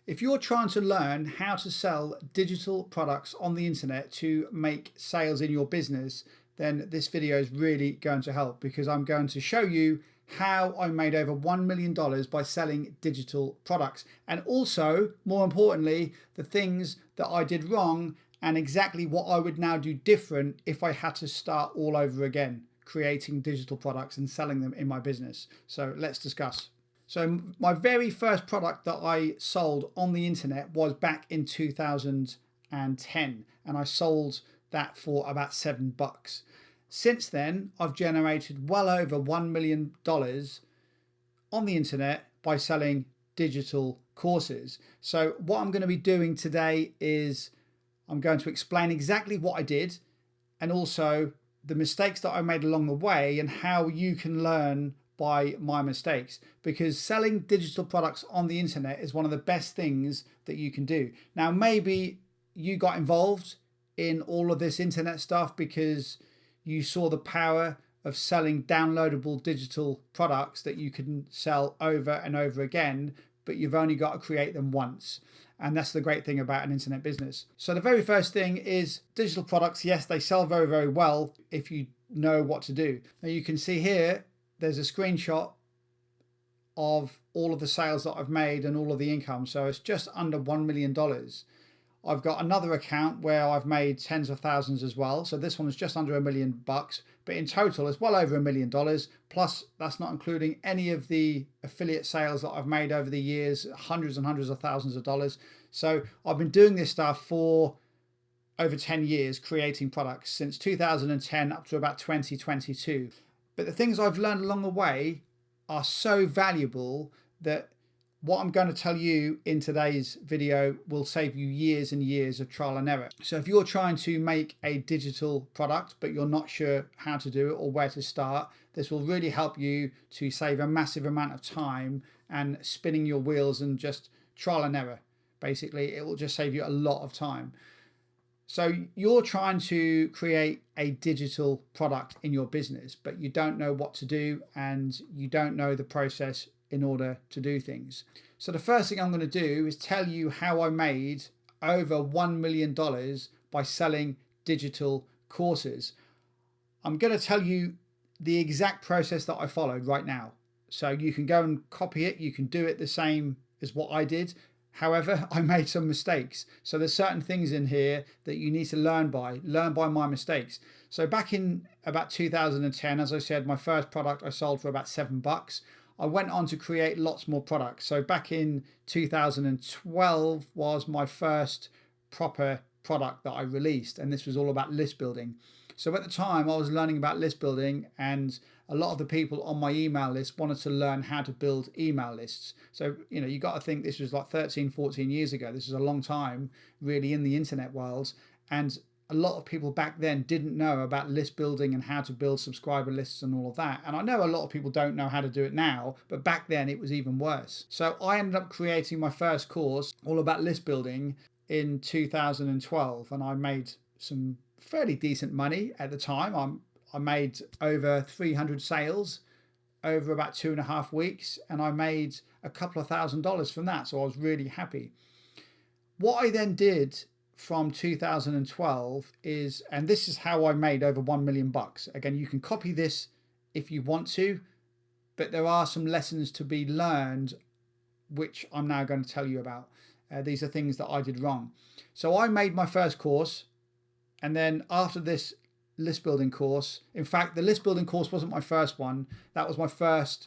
If you're trying to learn how to sell digital products on the internet to make sales in your business, then this video is really going to help, because I'm going to show you how I made over $1 million by selling digital products, and also, more importantly, the things that I did wrong and exactly what I would now do different if I had to start all over again creating digital products and selling them in my business. So let's discuss. So my very first product that I sold on the internet was back in 2010, and I sold that for about $7. Since then, I've generated well over $1 million on the internet by selling digital courses. So what I'm going to be doing today is I'm going to explain exactly what I did, and also the mistakes that I made along the way, and how you can learn by my mistakes, because selling digital products on the internet is one of the best things that you can do. Now, maybe you got involved in all of this internet stuff because you saw the power of selling downloadable digital products that you can sell over and over again, but you've only got to create them once. And that's the great thing about an internet business. So the very first thing is digital products. Yes, they sell very, very well if you know what to do. Now you can see here, there's a screenshot of all of the sales that I've made and all of the income. So it's just under $1 million. I've got another account where I've made tens of thousands as well. So this one is just under $1 million, but in total it's well over $1 million. Plus, that's not including any of the affiliate sales that I've made over the years, hundreds and hundreds of thousands of dollars. So I've been doing this stuff for over 10 years, creating products since 2010 up to about 2022. But the things I've learned along the way are so valuable that what I'm going to tell you in today's video will save you years and years of trial and error. So if you're trying to make a digital product, but you're not sure how to do it or where to start, this will really help you to save a massive amount of time and spinning your wheels and just trial and error. Basically, it will just save you a lot of time. So you're trying to create a digital product in your business, but you don't know what to do and you don't know the process in order to do things. So the first thing I'm going to do is tell you how I made over $1 million by selling digital courses. I'm going to tell you the exact process that I followed right now. So you can go and copy it. You can do it the same as what I did. However, I made some mistakes. So there's certain things in here that you need to learn by my mistakes. So back in about 2010, as I said, my first product I sold for about $7. I went on to create lots more products. So back in 2012 was my first proper product that I released, and this was all about list building. So at the time I was learning about list building, and a lot of the people on my email list wanted to learn how to build email lists. So, you know, you got to think this was like 13, 14 years ago. This is a long time really in the internet world. And a lot of people back then didn't know about list building and how to build subscriber lists and all of that. And I know a lot of people don't know how to do it now, but back then it was even worse. So I ended up creating my first course all about list building in 2012, and I made some fairly decent money at the time. I made over 300 sales over about 2.5 weeks, and I made a couple of $1,000s from that. So I was really happy. What I then did from 2012 is, and this is how I made over $1 million. Again, you can copy this if you want to, but there are some lessons to be learned, which I'm now going to tell you about. These are things that I did wrong. So I made my first course, and then after this list building course, in fact, the list building course wasn't my first one. That was my first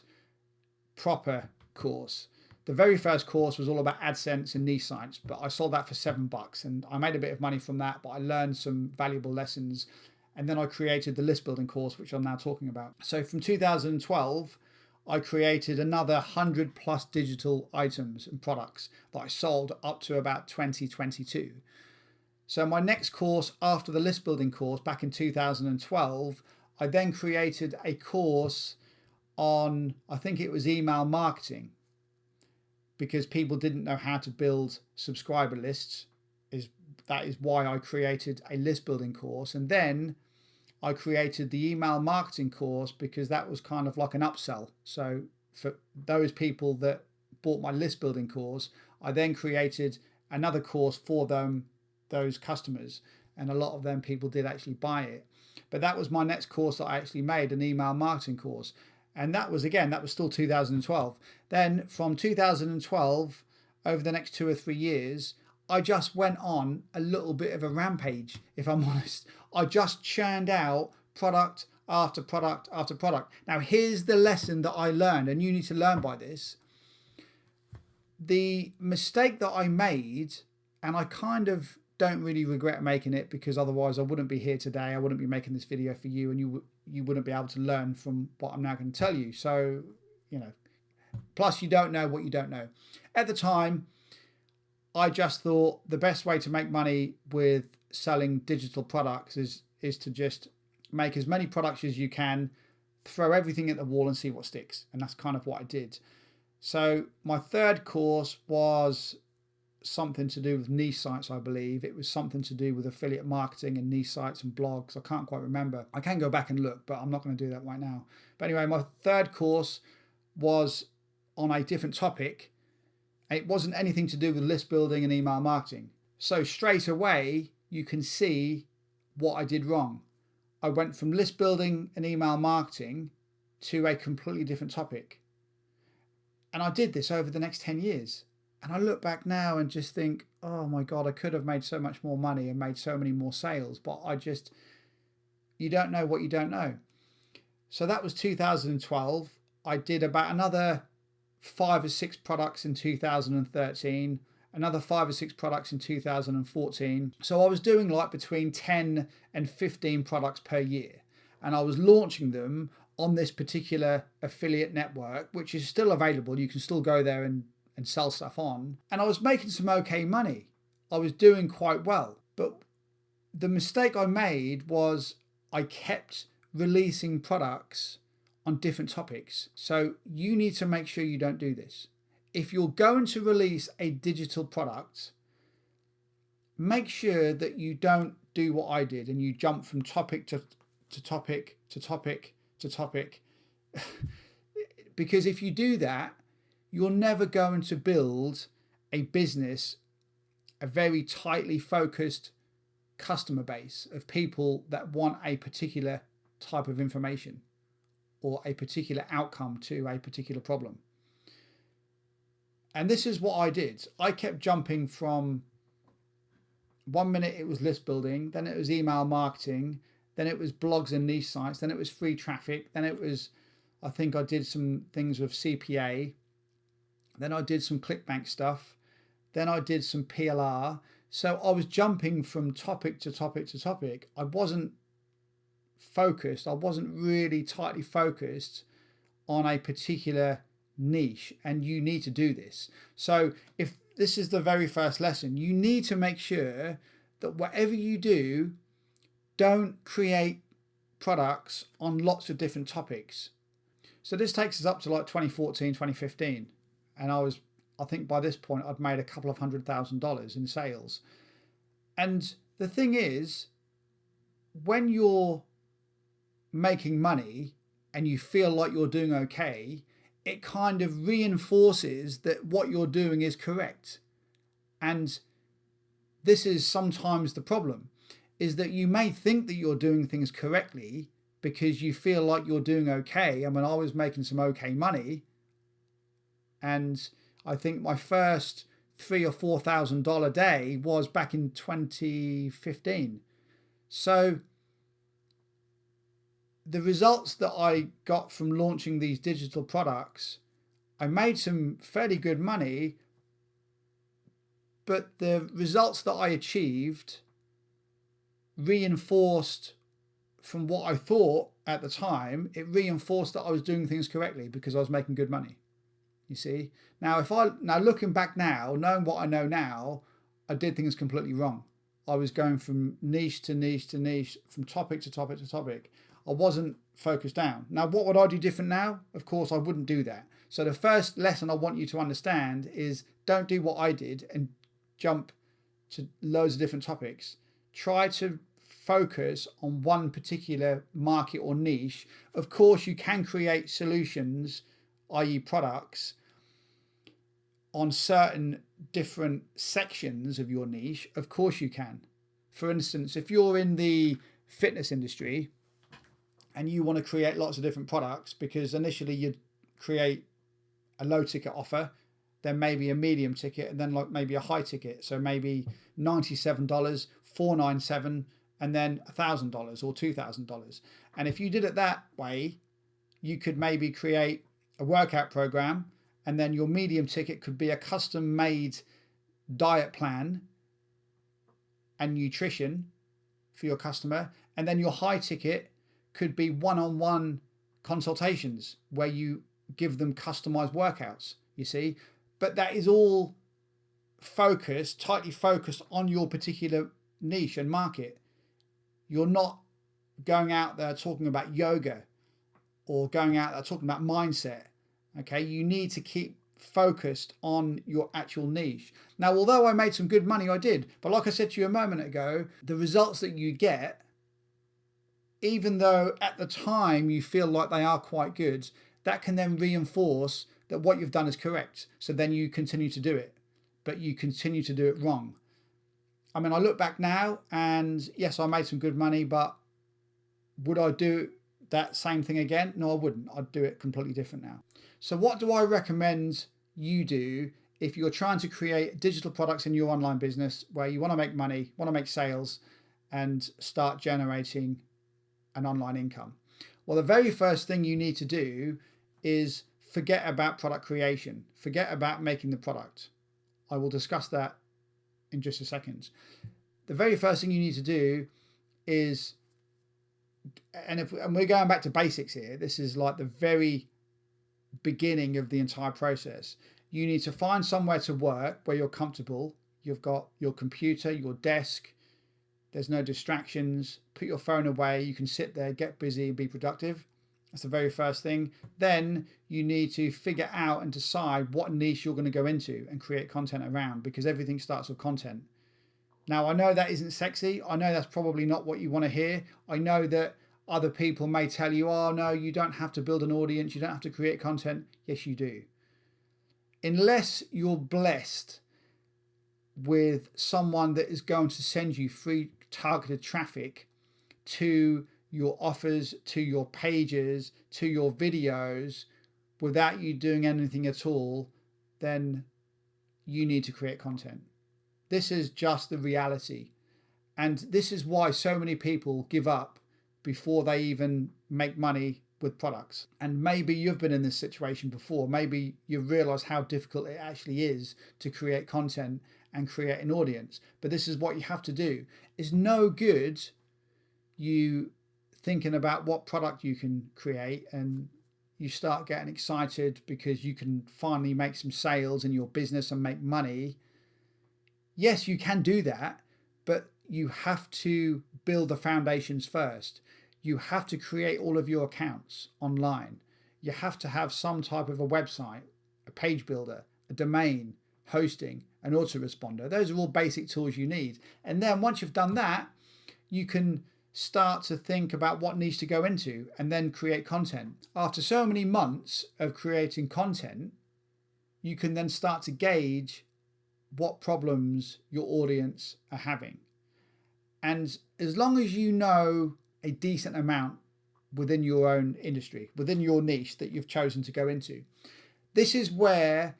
proper course. The very first course was all about AdSense and niche sites, but I sold that for $7, and I made a bit of money from that, but I learned some valuable lessons. And then I created the list building course, which I'm now talking about. So from 2012, I created another 100 plus digital items and products that I sold up to about 2022. So my next course after the list building course back in 2012, I then created a course on, I think it was email marketing, because people didn't know how to build subscriber lists. That is why I created a list building course. And then I created the email marketing course because that was kind of like an upsell. So for those people that bought my list building course, I then created another course for those customers, and a lot of them people did actually buy it. But that was my next course that I actually made, an email marketing course. And that was still 2012. Then from 2012, over the next 2 or 3 years, I just went on a little bit of a rampage, if I'm honest. I just churned out product after product after product. Now, here's the lesson that I learned, and you need to learn by this. The mistake that I made, and I kind of don't really regret making it, because otherwise I wouldn't be here today. I wouldn't be making this video for you, and you wouldn't be able to learn from what I'm now going to tell you. So, plus you don't know what you don't know. At the time, I just thought the best way to make money with selling digital products is to just make as many products as you can, throw everything at the wall and see what sticks. And that's kind of what I did. So my third course was something to do with niche sites, I believe. It was something to do with affiliate marketing and niche sites and blogs. I can't quite remember. I can go back and look, but I'm not going to do that right now. But anyway, my third course was on a different topic. It wasn't anything to do with list building and email marketing. So straight away, you can see what I did wrong. I went from list building and email marketing to a completely different topic. And I did this over the next 10 years. And I look back now and just think, oh my God, I could have made so much more money and made so many more sales. But you don't know what you don't know. So that was 2012. I did about another 5 or 6 products in 2013, another 5 or 6 products in 2014. So I was doing like between 10 and 15 products per year. And I was launching them on this particular affiliate network, which is still available. You can still go there and sell stuff on. And I was making some okay money. I was doing quite well. But the mistake I made was I kept releasing products on different topics. So you need to make sure you don't do this. If you're going to release a digital product, make sure that you don't do what I did and you jump from topic to topic to topic to topic. Because if you do that, you're never going to build a business, a very tightly focused customer base of people that want a particular type of information or a particular outcome to a particular problem. And this is what I did. I kept jumping from 1 minute it was list building, then it was email marketing, then it was blogs and niche sites, then it was free traffic, then it was, I think I did some things with CPA, then I did some ClickBank stuff, then I did some PLR. So I was jumping from topic to topic to topic. I wasn't focused. I wasn't really tightly focused on a particular niche, and you need to do this. So if this is the very first lesson, you need to make sure that whatever you do, don't create products on lots of different topics. So this takes us up to like 2014, 2015. And I think by this point, I'd made a couple of $100,000 in sales. And the thing is, when you're making money and you feel like you're doing okay, it kind of reinforces that what you're doing is correct. And this is sometimes the problem, is that you may think that you're doing things correctly because you feel like you're doing okay. I mean, I was making some okay money, and I think my first $3,000 or $4,000 day was back in 2015. So the results that I got from launching these digital products, I made some fairly good money, but the results that I achieved reinforced from what I thought at the time. It reinforced that I was doing things correctly because I was making good money. You see, now looking back now, knowing what I know now, I did things completely wrong. I was going from niche to niche to niche, from topic to topic to topic. I wasn't focused down. Now, what would I do different now? Of course, I wouldn't do that. So the first lesson I want you to understand is don't do what I did and jump to loads of different topics. Try to focus on one particular market or niche. Of course, you can create solutions, i.e. products, on certain different sections of your niche? Of course you can. For instance, if you're in the fitness industry and you want to create lots of different products, because initially you'd create a low ticket offer, then maybe a medium ticket, and then like maybe a high ticket. So maybe $97, $497, and then $1,000 or $2,000. And if you did it that way, you could maybe create a workout program, and then your medium ticket could be a custom made diet plan and nutrition for your customer. And then your high ticket could be one-on-one consultations where you give them customized workouts, you see. But that is all focused, tightly focused on your particular niche and market. You're not going out there talking about yoga or going out there talking about mindset. Okay, you need to keep focused on your actual niche. Now, although I made some good money, I did. But like I said to you a moment ago, the results that you get, even though at the time you feel like they are quite good, that can then reinforce that what you've done is correct. So then you continue to do it, but you continue to do it wrong. I mean, I look back now and yes, I made some good money, but would I do that same thing again? No, I wouldn't. I'd do it completely different now. So what do I recommend you do if you're trying to create digital products in your online business where you want to make money, want to make sales and start generating an online income? Well, the very first thing you need to do is forget about product creation. Forget about making the product. I will discuss that in just a second. The very first thing you need to do is, and we're going back to basics here, this is like the very beginning of the entire process. You need to find somewhere to work where you're comfortable. You've got your computer, your desk, there's no distractions. Put your phone away. You can sit there, get busy, and be productive. That's the very first thing. Then you need to figure out and decide what niche you're going to go into and create content around, because everything starts with content. Now, I know that isn't sexy. I know that's probably not what you want to hear. I know that other people may tell you, oh no, you don't have to build an audience. You don't have to create content. Yes, you do. Unless you're blessed with someone that is going to send you free targeted traffic to your offers, to your pages, to your videos without you doing anything at all, then you need to create content. This is just the reality. And this is why so many people give up before they even make money with products. And maybe you've been in this situation before. Maybe you've realized how difficult it actually is to create content and create an audience. But this is what you have to do. It's no good you thinking about what product you can create and you start getting excited because you can finally make some sales in your business and make money. Yes, you can do that, but you have to build the foundations first. You have to create all of your accounts online. You have to have some type of a website, a page builder, a domain, hosting, an autoresponder. Those are all basic tools you need. And then once you've done that, you can start to think about what needs to go into and then create content. After so many months of creating content, you can then start to gauge what problems your audience are having. And as long as you know a decent amount within your own industry, within your niche that you've chosen to go into, this is where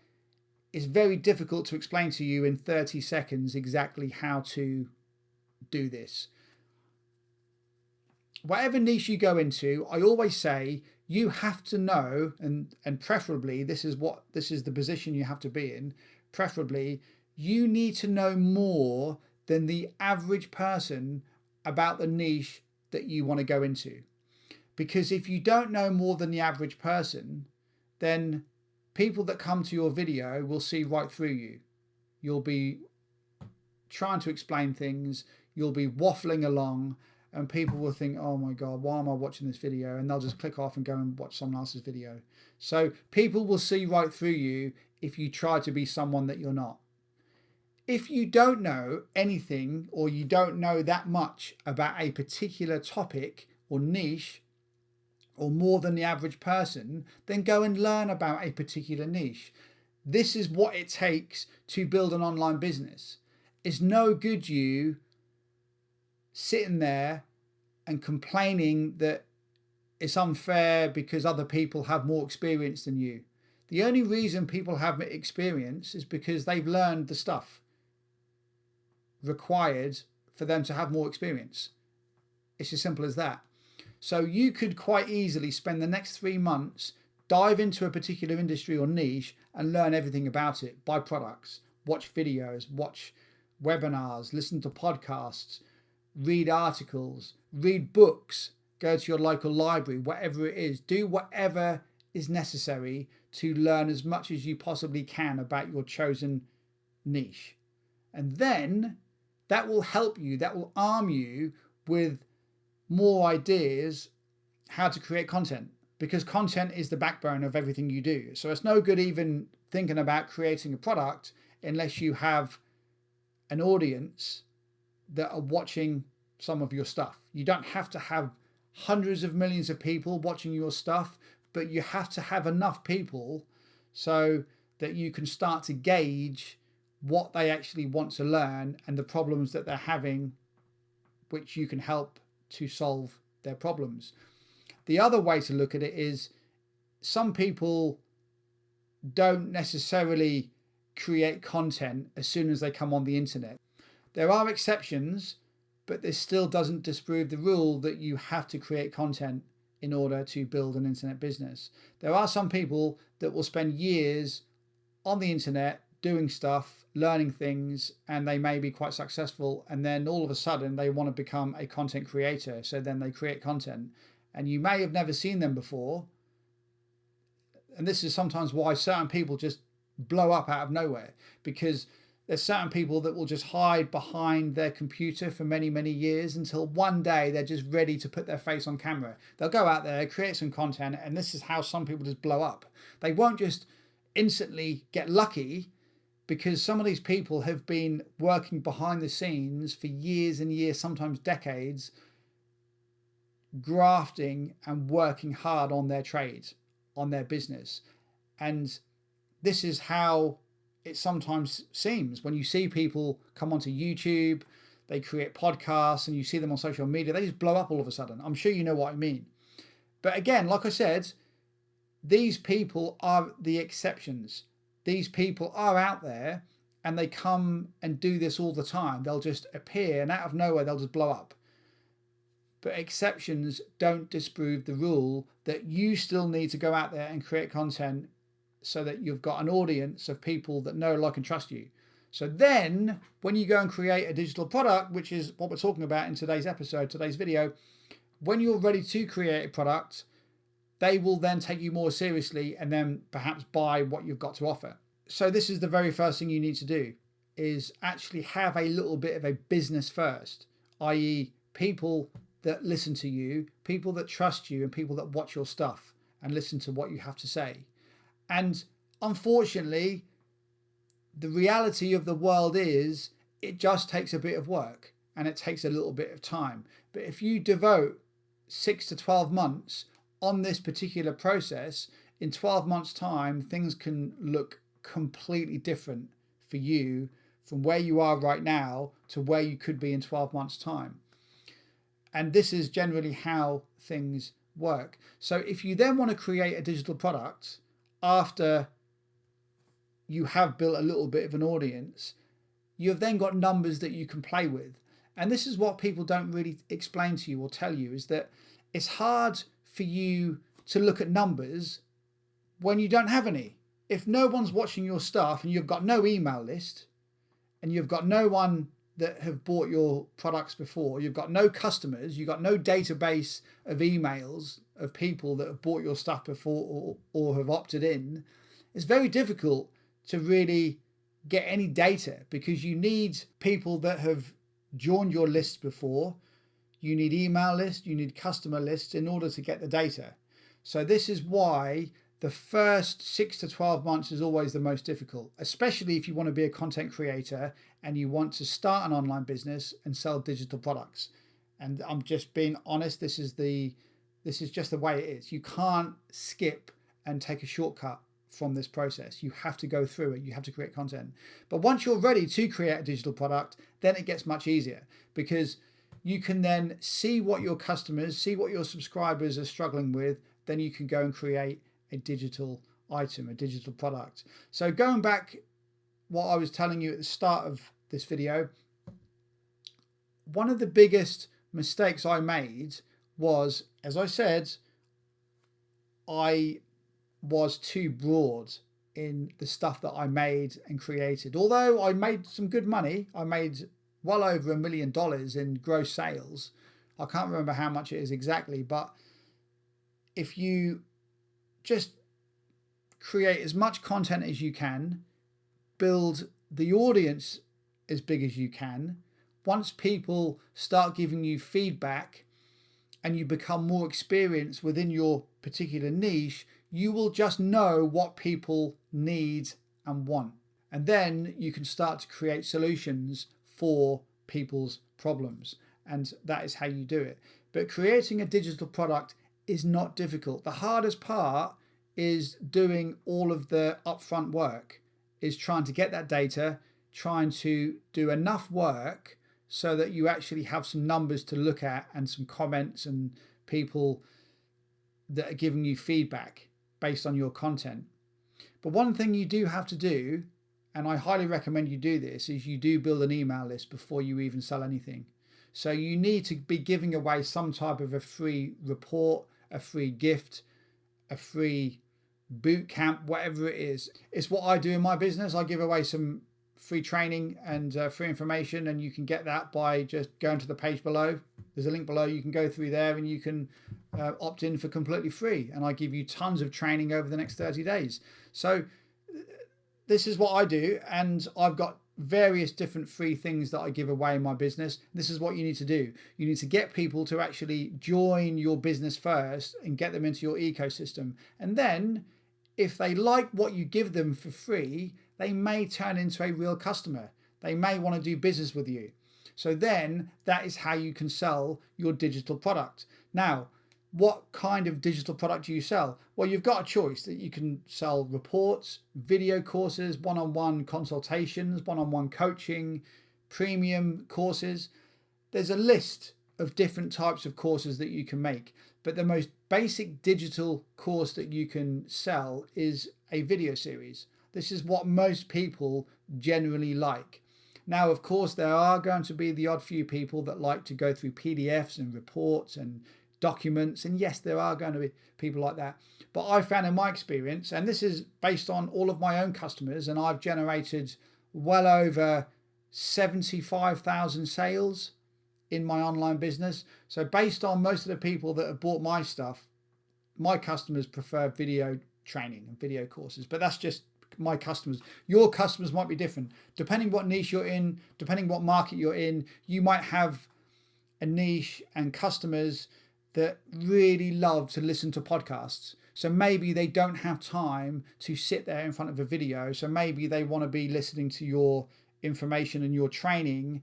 it's very difficult to explain to you in 30 seconds exactly how to do this. Whatever niche you go into, I always say you have to know, and preferably this is the position you have to be in, preferably you need to know more than the average person about the niche that you want to go into. Because if you don't know more than the average person, then people that come to your video will see right through you. You'll be trying to explain things, you'll be waffling along, and people will think, oh my God, why am I watching this video? And they'll just click off and go and watch someone else's video. So people will see right through you if you try to be someone that you're not. If you don't know anything or you don't know that much about a particular topic or niche or more than the average person, then go and learn about a particular niche. This is what it takes to build an online business. It's no good you sitting there and complaining that it's unfair because other people have more experience than you. The only reason people have experience is because they've learned the stuff required for them to have more experience. It's as simple as that. So you could quite easily spend the next 3 months, dive into a particular industry or niche and learn everything about it, buy products, watch videos, watch webinars, listen to podcasts, read articles, read books, go to your local library, whatever it is. Do whatever is necessary to learn as much as you possibly can about your chosen niche. And then that will help you, that will arm you with more ideas how to create content, because content is the backbone of everything you do. So it's no good even thinking about creating a product unless you have an audience that are watching some of your stuff. You don't have to have hundreds of millions of people watching your stuff, but you have to have enough people so that you can start to gauge what they actually want to learn and the problems that they're having, which you can help to solve their problems. The other way to look at it is some people don't necessarily create content as soon as they come on the internet. There are exceptions, but this still doesn't disprove the rule that you have to create content in order to build an internet business. There are some people that will spend years on the internet doing stuff, learning things, and they may be quite successful, and then all of a sudden they want to become a content creator. So then they create content, and you may have never seen them before. And this is sometimes why certain people just blow up out of nowhere, because there's certain people that will just hide behind their computer for many, many years until one day they're just ready to put their face on camera. They'll go out there, create some content, and this is how some people just blow up. They won't just instantly get lucky, because some of these people have been working behind the scenes for years and years, sometimes decades, grafting and working hard on their trade, on their business. And this is how it sometimes seems when you see people come onto YouTube, they create podcasts, and you see them on social media, they just blow up all of a sudden. I'm sure you know what I mean. But again, like I said, these people are the exceptions. These people are out there and they come and do this all the time. They'll just appear and out of nowhere they'll just blow up. But exceptions don't disprove the rule that you still need to go out there and create content so that you've got an audience of people that know, like, and trust you. So then when you go and create a digital product, which is what we're talking about in today's episode, today's video, when you're ready to create a product, they will then take you more seriously and then perhaps buy what you've got to offer. So this is the very first thing you need to do, is actually have a little bit of a business first, i.e. people that listen to you, people that trust you, and people that watch your stuff and listen to what you have to say. And unfortunately, the reality of the world is it just takes a bit of work and it takes a little bit of time. But if you devote 6 to 12 months on this particular process, in 12 months' time, things can look completely different for you from where you are right now to where you could be in 12 months' time. And this is generally how things work. So if you then want to create a digital product after you have built a little bit of an audience, you've then got numbers that you can play with. And this is what people don't really explain to you or tell you, is that it's hard for you to look at numbers when you don't have any. If no one's watching your stuff and you've got no email list and you've got no one that have bought your products before, you've got no customers, you've got no database of emails of people that have bought your stuff before or have opted in, it's very difficult to really get any data, because you need people that have joined your list before, you need email lists, you need customer lists in order to get the data. So this is why the first 6 to 12 months is always the most difficult, especially if you want to be a content creator and you want to start an online business and sell digital products. And I'm just being honest, this is just the way it is. You can't skip and take a shortcut from this process. You have to go through it. You have to create content. But once you're ready to create a digital product, then it gets much easier, because you can then see what your customers, see what your subscribers are struggling with. Then you can go and create a digital item, a digital product. So going back, what I was telling you at the start of this video, one of the biggest mistakes I made was, as I said, I was too broad in the stuff that I made and created. Although I made some good money, I made well over $1 million in gross sales. I can't remember how much it is exactly, but if you just create as much content as you can, build the audience as big as you can, once people start giving you feedback and you become more experienced within your particular niche, you will just know what people need and want. And then you can start to create solutions for people's problems. And that is how you do it. But creating a digital product is not difficult. The hardest part is doing all of the upfront work, is trying to get that data, trying to do enough work so that you actually have some numbers to look at and some comments and people that are giving you feedback based on your content. But one thing you do have to do, and I highly recommend you do this, is you do build an email list before you even sell anything. So you need to be giving away some type of a free report, a free gift, a free boot camp, whatever it is. It's what I do in my business. I give away some free training and free information, and you can get that by just going to the page below. There's a link below. You can go through there and you can opt in for completely free, and I give you tons of training over the next 30 days. So this is what I do, and I've got various different free things that I give away in my business. This is what you need to do. You need to get people to actually join your business first and get them into your ecosystem, and then if they like what you give them for free, they may turn into a real customer. They may want to do business with you. So then that is how you can sell your digital product. Now, what kind of digital product do you sell? Well, you've got a choice that you can sell reports, video courses, one-on-one consultations, one-on-one coaching, premium courses. There's a list of different types of courses that you can make. But the most basic digital course that you can sell is a video series. This is what most people generally like. Now, of course, there are going to be the odd few people that like to go through PDFs and reports and documents. And yes, there are going to be people like that. But I found in my experience, and this is based on all of my own customers, and I've generated well over 75,000 sales in my online business. So based on most of the people that have bought my stuff, my customers prefer video training and video courses, but that's just my customers. Your customers might be different. Depending what niche you're in, depending what market you're in, you might have a niche and customers that really love to listen to podcasts. So maybe they don't have time to sit there in front of a video. So maybe they want to be listening to your information and your training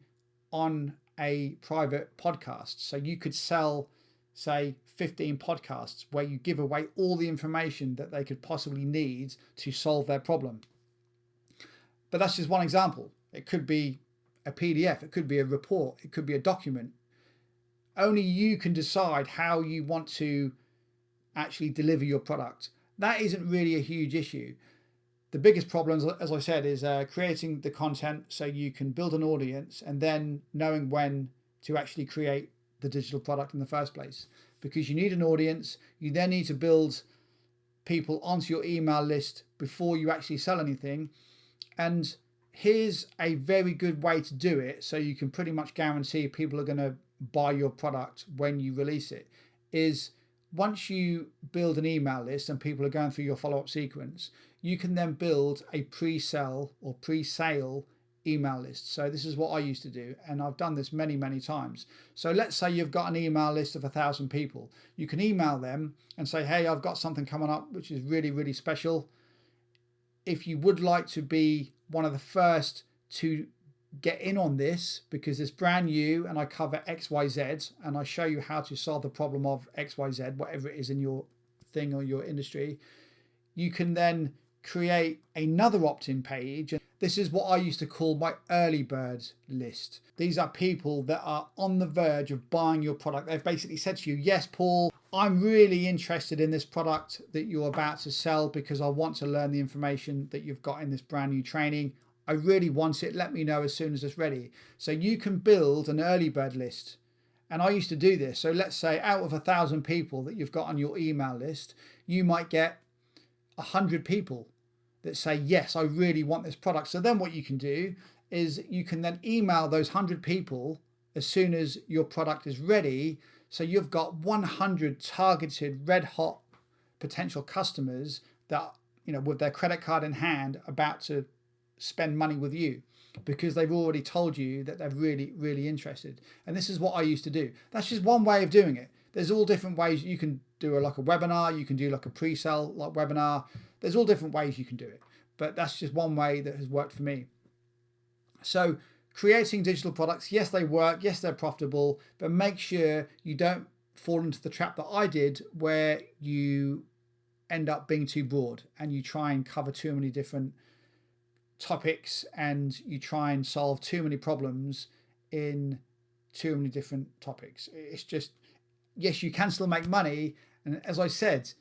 on a private podcast. So you could sell, say, 15 podcasts where you give away all the information that they could possibly need to solve their problem. But that's just one example. It could be a PDF, it could be a report, it could be a document. Only you can decide how you want to actually deliver your product. That isn't really a huge issue. The biggest problem, as I said, is creating the content so you can build an audience and then knowing when to actually create the digital product in the first place. Because you need an audience, you then need to build people onto your email list before you actually sell anything. And here's a very good way to do it so you can pretty much guarantee people are going to buy your product when you release it, is once you build an email list and people are going through your follow-up sequence, you can then build a pre-sell or pre-sale email list. So this is what I used to do, and I've done this many, many times. So let's say you've got an email list of 1,000 people. You can email them and say, hey, I've got something coming up which is really, really special. If you would like to be one of the first to get in on this, because it's brand new and I cover XYZ and I show you how to solve the problem of XYZ, whatever it is in your thing or your industry, you can then create another opt-in page. This is what I used to call my early bird list. These are people that are on the verge of buying your product. They've basically said to you, yes, Paul, I'm really interested in this product that you're about to sell because I want to learn the information that you've got in this brand new training. I really want it. Let me know as soon as it's ready. So you can build an early bird list. And I used to do this. So let's say out of 1,000 people that you've got on your email list, you might get 100 people that say, yes, I really want this product. So then what you can do is you can then email those 100 people as soon as your product is ready. So you've got 100 targeted red hot potential customers that, with their credit card in hand, about to spend money with you because they've already told you that they're really, really interested. And this is what I used to do. That's just one way of doing it. There's all different ways. You can do like a webinar, you can do like a pre-sale like webinar. There's all different ways you can do it, but that's just one way that has worked for me. So creating digital products, yes, they work, yes, they're profitable, but make sure you don't fall into the trap that I did where you end up being too broad and you try and cover too many different topics and you try and solve too many problems in too many different topics. It's just, yes, you can still make money. And as I said,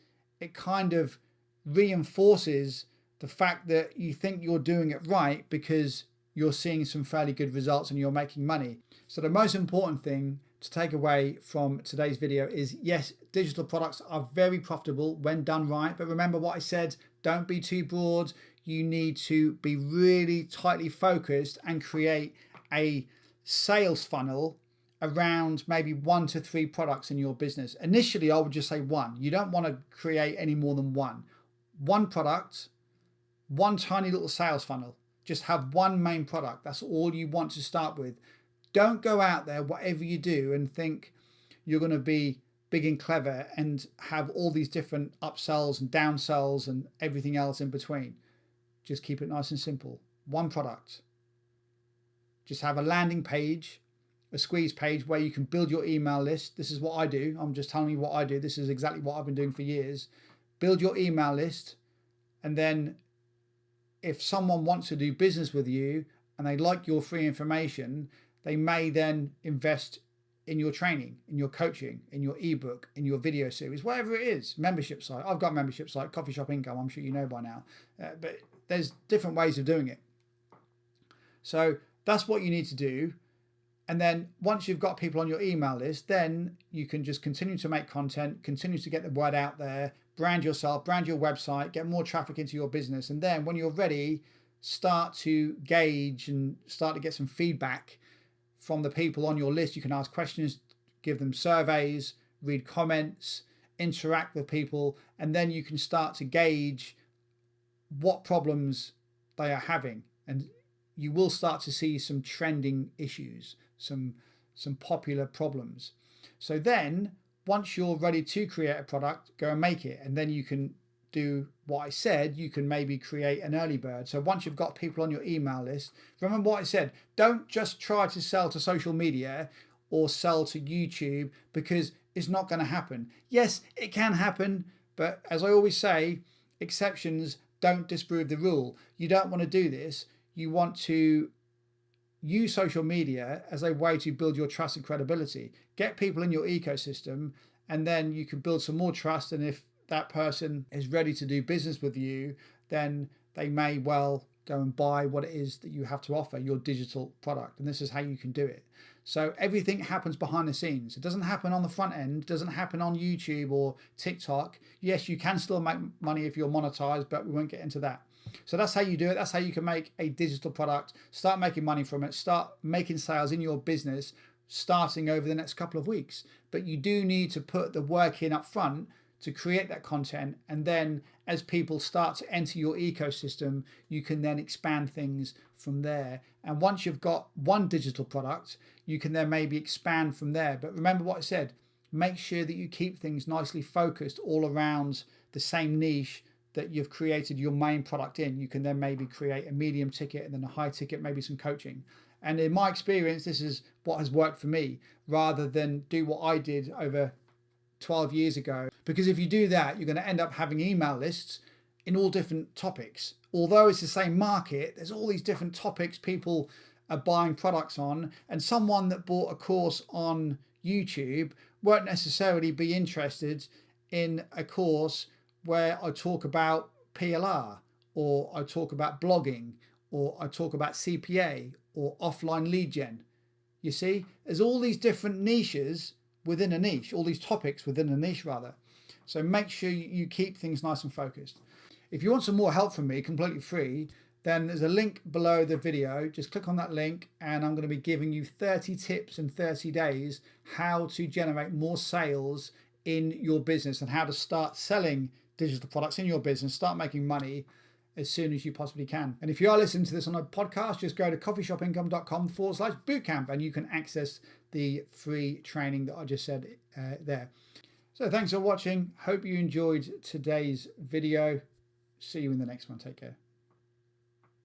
it kind of reinforces the fact that you think you're doing it right because you're seeing some fairly good results and you're making money. So the most important thing to take away from today's video is, yes, digital products are very profitable when done right. But remember what I said, don't be too broad. You need to be really tightly focused and create a sales funnel around maybe 1 to 3 products in your business. Initially, I would just say 1. You don't want to create any more than 1. 1 product, 1 tiny little sales funnel. Just have 1 main product. That's all you want to start with. Don't go out there, whatever you do, and think you're going to be big and clever and have all these different upsells and downsells and everything else in between. Just keep it nice and simple. 1 product. Just have a landing page, a squeeze page where you can build your email list. This is what I do. I'm just telling you what I do. This is exactly what I've been doing for years. Build your email list, and then if someone wants to do business with you and they like your free information, they may then invest in your training, in your coaching, in your ebook, in your video series, whatever it is, membership site. I've got a membership site, Coffee Shop Income, I'm sure you know by now, but there's different ways of doing it. So that's what you need to do. And then once you've got people on your email list, then you can just continue to make content, continue to get the word out there, brand yourself, brand your website, get more traffic into your business. And then when you're ready, start to gauge and start to get some feedback from the people on your list. You can ask questions, give them surveys, read comments, interact with people, and then you can start to gauge what problems they are having. And you will start to see some trending issues, some popular problems. So then once you're ready to create a product, go and make it. And then you can do what I said. You can maybe create an early bird. So once you've got people on your email list, remember what I said, don't just try to sell to social media or sell to YouTube, because it's not going to happen. Yes, it can happen, but as I always say, exceptions don't disprove the rule. You don't want to do this. You want to use social media as a way to build your trust and credibility. Get people in your ecosystem, and then you can build some more trust. And if that person is ready to do business with you, then they may well go and buy what it is that you have to offer, your digital product. And this is how you can do it. So everything happens behind the scenes. It doesn't happen on the front end. It doesn't happen on YouTube or TikTok. Yes, you can still make money if you're monetized, but we won't get into that. So that's how you do it. That's how you can make a digital product, start making money from it, start making sales in your business starting over the next couple of weeks. But you do need to put the work in up front to create that content. And then as people start to enter your ecosystem, you can then expand things from there. And once you've got 1 digital product, you can then maybe expand from there. But remember what I said, make sure that you keep things nicely focused all around the same niche that you've created your main product in. You can then maybe create a medium ticket and then a high ticket, maybe some coaching. And in my experience, this is what has worked for me, rather than do what I did over 12 years ago. Because if you do that, you're going to end up having email lists in all different topics. Although it's the same market, there's all these different topics people are buying products on, and someone that bought a course on YouTube won't necessarily be interested in a course where I talk about PLR, or I talk about blogging, or I talk about CPA, or offline lead gen. You see, there's all these different niches within a niche, all these topics within a niche rather. So make sure you keep things nice and focused. If you want some more help from me, completely free, then there's a link below the video. Just click on that link and I'm going to be giving you 30 tips in 30 days how to generate more sales in your business and how to start selling digital products in your business, start making money as soon as you possibly can. And if you are listening to this on a podcast, just go to coffeeshopincome.com/bootcamp and you can access the free training that I just said there. So thanks for watching. Hope you enjoyed today's video. See you in the next one. Take care.